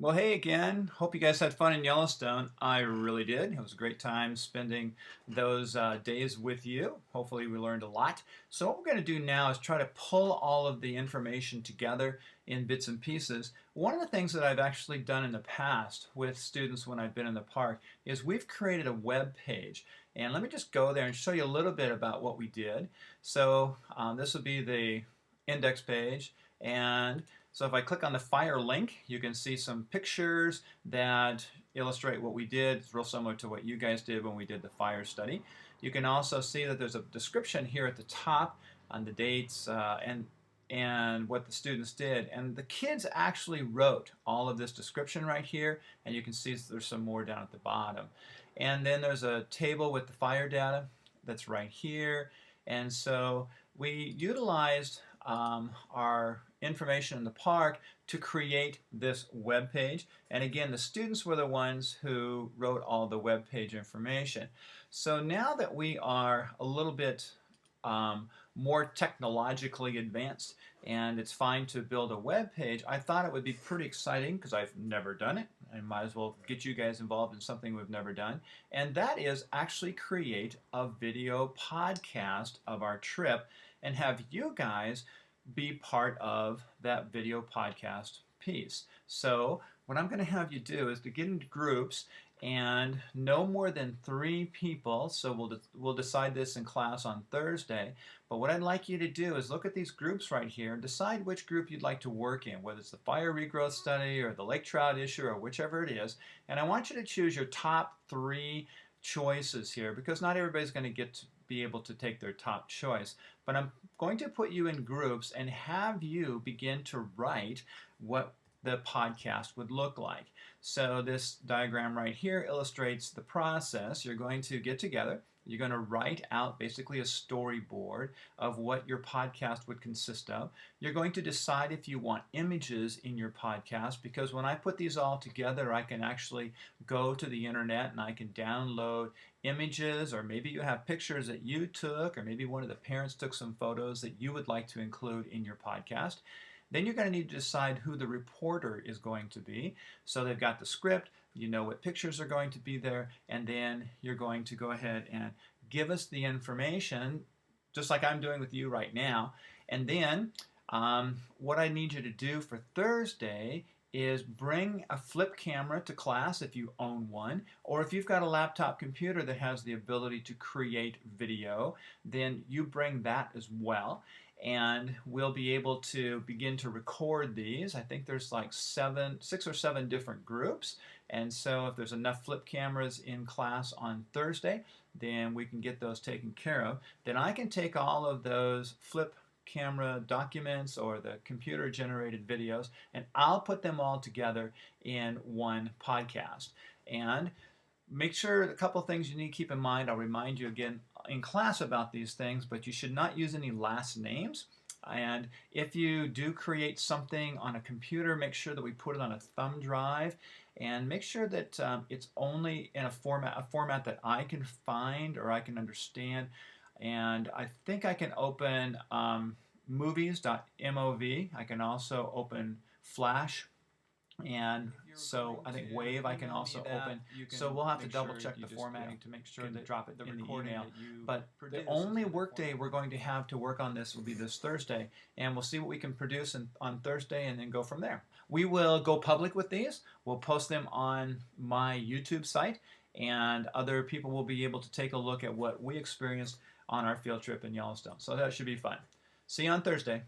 Well, hey again. Hope you guys had fun in Yellowstone. I really did. It was a great time spending those days with you. Hopefully, we learned a lot. So, what we're going to do now is try to pull all of the information together in bits and pieces. One of the things that I've actually done in the past with students when I've been in the park is we've created a web page. And let me just go there and show you a little bit about what we did. So, this will be the index page. And so if I click on the fire link, you can see some pictures that illustrate what we did. It's real similar to what you guys did when we did the fire study. You can also see that there's a description here at the top on the dates and what the students did. And the kids actually wrote all of this description right here, and you can see there's some more down at the bottom. And then there's a table with the fire data that's right here. And so we utilized our information in the park to create this web page. And again, the students were the ones who wrote all the web page information. So now that we are a little bit more technologically advanced and it's fine to build a web page, I thought it would be pretty exciting because I've never done it. I might as well get you guys involved in something we've never done. And that is actually create a video podcast of our trip and have you guys be part of that video podcast piece. So what I'm going to have you do is to get into groups and no more than 3 people. So we'll decide this in class on Thursday. But what I'd like you to do is look at these groups right here and decide which group you'd like to work in, whether it's the fire regrowth study or the lake trout issue or whichever it is. And I want you to choose your top 3 choices here because not everybody's going to get to be able to take their top choice. But I'm going to put you in groups and have you begin to write what the podcast would look like. So this diagram right here illustrates the process. You're going to get together. You're going to write out basically a storyboard of what your podcast would consist of. You're going to decide if you want images in your podcast because when I put these all together, I can actually go to the internet and I can download images, or maybe you have pictures that you took, or maybe one of the parents took some photos that you would like to include in your podcast. Then you're going to need to decide who the reporter is going to be. So they've got the script, you know what pictures are going to be there, and then you're going to go ahead and give us the information, just like I'm doing with you right now. And then what I need you to do for Thursday is bring a flip camera to class if you own one, or if you've got a laptop computer that has the ability to create video, then you bring that as well. And we'll be able to begin to record these. I think there's like 6 or 7 different groups. And so if there's enough flip cameras in class on Thursday, then we can get those taken care of. Then I can take all of those flip camera documents or the computer generated videos and I'll put them all together in one podcast. And make sure a couple things you need to keep in mind. I'll remind you again in class about these things, but you should not use any last names. And if you do create something on a computer, make sure that we put it on a thumb drive and make sure that it's only in a format that I can find or I can understand. And I think I can open movies.mov. I can also open Flash. And so I think Wave I can also open. So we'll have to double check the formatting to make sure that drop it in the email. But the only workday we're going to have to work on this will be this Thursday. And we'll see what we can produce on Thursday and then go from there. We will go public with these. We'll post them on my YouTube site. And other people will be able to take a look at what we experienced on our field trip in Yellowstone. So that should be fun. See you on Thursday.